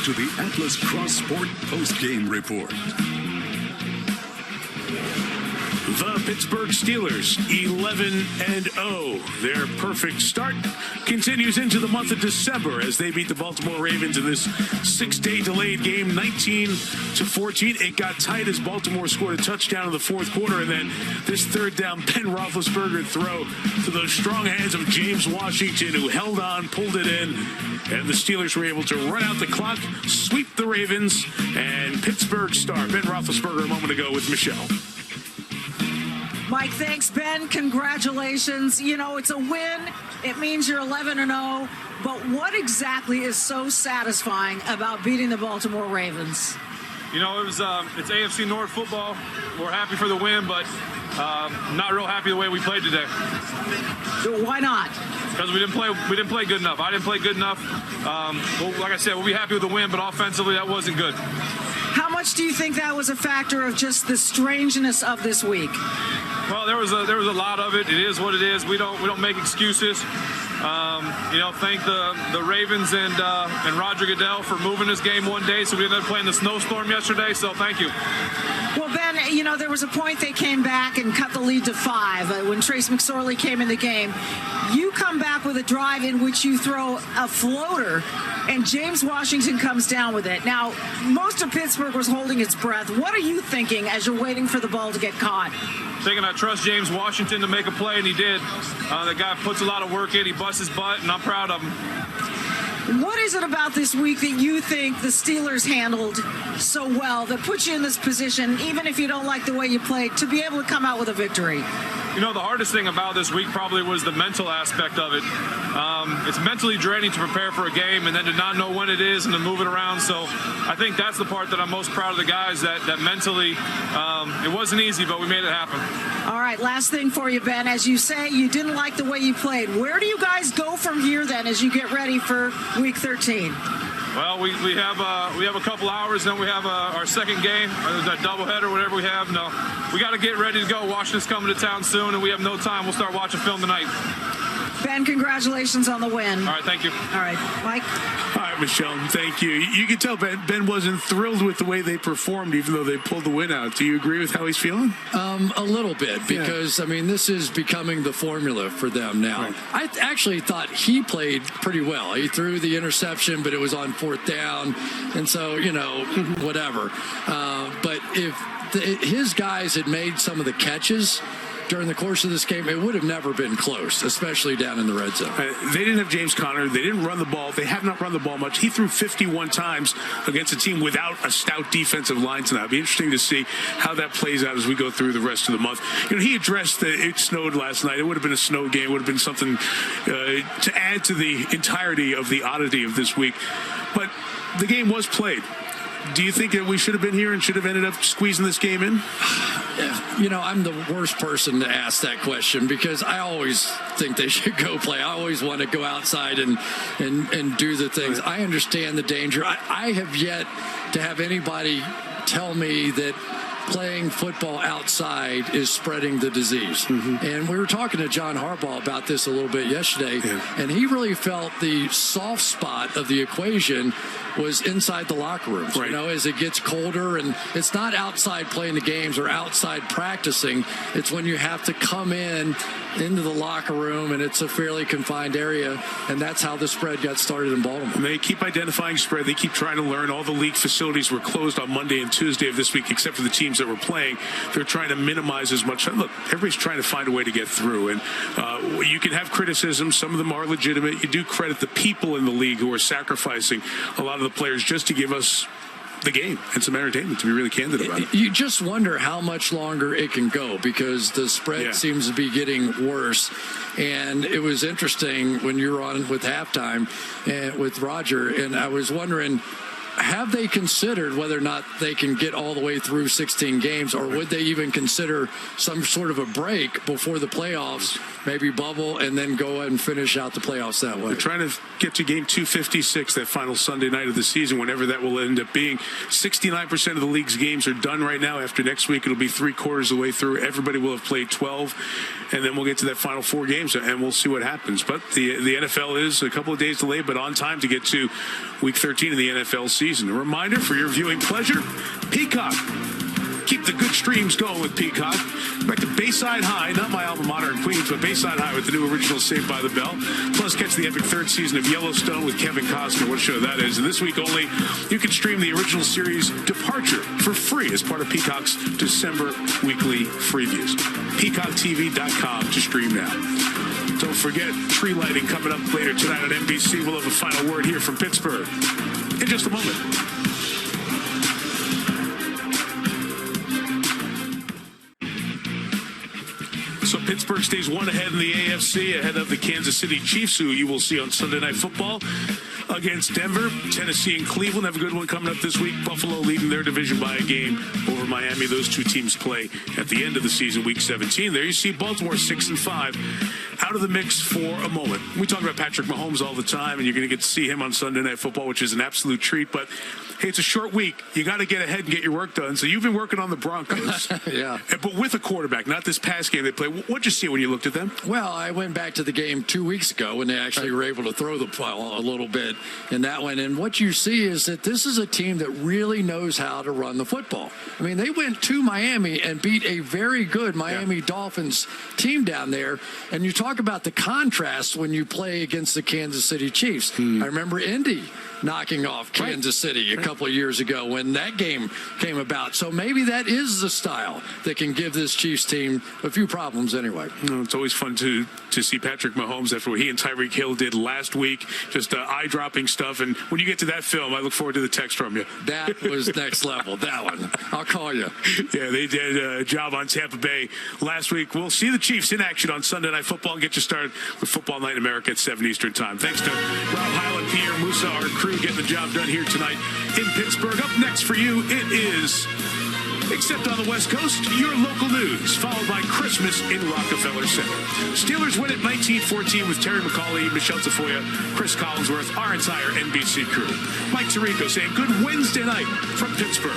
to the Atlas Cross Sport Post-Game Report. The Pittsburgh Steelers, 11-0. Their perfect start continues into the month of December as they beat the Baltimore Ravens in this 6-day delayed game, 19-14. It got tight as Baltimore scored a touchdown in the fourth quarter, and then this third down Ben Roethlisberger throw to those strong hands of James Washington, who held on, pulled it in, and the Steelers were able to run out the clock, sweep the Ravens, and Pittsburgh star Ben Roethlisberger a moment ago with Michelle. Mike, thanks, Ben. Congratulations. You know, it's a win. It means you're 11-0. But what exactly is so satisfying about beating the Baltimore Ravens? You know, it's AFC North football. We're happy for the win, but not real happy the way we played today. Why not? Because we didn't play good enough. I didn't play good enough. Well, like I said, we'll be happy with the win, but offensively, that wasn't good. How much do you think that was a factor of just the strangeness of this week? Well, there was a lot of it. It is what it is. We don't make excuses. You know, thank the Ravens and Roger Goodell for moving this game one day, so we ended up playing the snowstorm yesterday. So thank you. Well, Ben, you know, there was a point they came back and cut the lead to 5 when Trace McSorley came in the game. You come back with a drive in which you throw a floater, and James Washington comes down with it. Now, most of Pittsburgh was holding its breath. What are you thinking as you're waiting for the ball to get caught? Thinking I trust James Washington to make a play, and he did. The guy puts a lot of work in. He busts his butt, and I'm proud of him. What is it about this week that you think the Steelers handled so well that puts you in this position, even if you don't like the way you played, to be able to come out with a victory? You know, the hardest thing about this week probably was the mental aspect of it. It's mentally draining to prepare for a game and then to not know when it is and to move it around. So I think that's the part that I'm most proud of the guys, that mentally it wasn't easy, but we made it happen. All right, last thing for you, Ben. As you say, you didn't like the way you played. Where do you guys go from here then as you get ready for Week 13? Well, we have a couple hours, then we have our second game, that doubleheader, whatever we have. No, we got to get ready to go. Washington's coming to town soon, and we have no time. We'll start watching film tonight. Ben, congratulations on the win. All right, thank you. All right, Mike. All right, Michelle, thank you. You can tell Ben wasn't thrilled with the way they performed, even though they pulled the win out. Do you agree with how he's feeling? A little bit, because, I mean, this is becoming the formula for them now. Right. I actually thought he played pretty well. He threw the interception, but it was on 4th down, and so, you know, whatever. But if his guys had made some of the catches during the course of this game, it would have never been close, especially down in the red zone. They didn't have James Conner. They didn't run the ball. They have not run the ball much. He threw 51 times against a team without a stout defensive line tonight. It'll be interesting to see how that plays out as we go through the rest of the month. You know, he addressed that it snowed last night. It would have been a snow game. It would have been something to add to the entirety of the oddity of this week. But the game was played. Do you think that we should have been here and should have ended up squeezing this game in? You know, I'm the worst person to ask that question because I always think they should go play. I always want to go outside and do the things. I understand the danger. I have yet to have anybody tell me that playing football outside is spreading the disease. And we were talking to John Harbaugh about this a little bit yesterday, and he really felt the soft spot of the equation was inside the locker rooms. Right. You know, as it gets colder, and it's not outside playing the games or outside practicing. It's when you have to come into the locker room, and it's a fairly confined area, and that's how the spread got started in Baltimore. And they keep identifying spread. They keep trying to learn. All the league facilities were closed on Monday and Tuesday of this week, except for the teams that were playing. They're trying to minimize as much. Look, everybody's trying to find a way to get through, and you can have criticism. Some of them are legitimate. You do credit the people in the league who are sacrificing a lot of the players just to give us the game and some entertainment, to be really candid about it. You just wonder how much longer it can go because the spread seems to be getting worse. And it was interesting when you were on with halftime with Roger, and I was wondering, have they considered whether or not they can get all the way through 16 games, or would they even consider some sort of a break before the playoffs, maybe bubble, and then go ahead and finish out the playoffs that way? They're trying to get to game 256, that final Sunday night of the season, whenever that will end up being. 69% of the league's games are done right now. After next week, it'll be 3/4 of the way through. Everybody will have played 12, and then we'll get to that final 4 games, and we'll see what happens. But the NFL is a couple of days delayed, but on time to get to Week 13 of the NFL season. season. A reminder for your viewing pleasure, Peacock. Keep the good streams going with Peacock. Back to Bayside High, not my alma mater in Queens, but Bayside High with the new original Saved by the Bell. Plus, catch the epic third season of Yellowstone with Kevin Costner. What a show that is. And this week only, you can stream the original series Departure for free as part of Peacock's December weekly freebies. PeacockTV.com to stream now. Don't forget, tree lighting coming up later tonight on NBC. We'll have a final word here from Pittsburgh in just a moment. So Pittsburgh stays one ahead in the AFC, ahead of the Kansas City Chiefs, who you will see on Sunday Night Football against Denver. Tennessee and Cleveland have a good one coming up this week. Buffalo leading their division by a game over Miami. Those two teams play at the end of the season, Week 17. There you see Baltimore 6-5, out of the mix for a moment. We talk about Patrick Mahomes all the time, and you're going to get to see him on Sunday Night Football, which is an absolute treat. But hey, it's a short week. You got to get ahead and get your work done. So you've been working on the Broncos. Yeah. But with a quarterback, not this past game they played. What'd you see when you looked at them? Well, I went back to the game 2 weeks ago when they actually were able to throw the ball a little bit in that one. And what you see is that this is a team that really knows how to run the football. I mean, they went to Miami and beat a very good Miami Dolphins team down there. And you talk about the contrast when you play against the Kansas City Chiefs. I remember Indy knocking off Kansas City a couple of years ago when that game came about. So maybe that is the style that can give this Chiefs team a few problems anyway. It's always fun to see Patrick Mahomes after what he and Tyreek Hill did last week, just eye-dropping stuff. And when you get to that film, I look forward to the text from you. That was next level, that one. I'll call you. Yeah, they did a job on Tampa Bay last week. We'll see the Chiefs in action on Sunday Night Football and get you started with Football Night in America at 7 Eastern Time. Thanks to Rob Highland, Pierre Musa, our crew, getting the job done here tonight in Pittsburgh. Up next for you, it is, except on the West Coast, your local news, followed by Christmas in Rockefeller Center. Steelers win at 19-14 with Terry McCauley, Michelle Tafoya, Chris Collinsworth, our entire NBC crew. Mike Tirico saying good Wednesday night from Pittsburgh.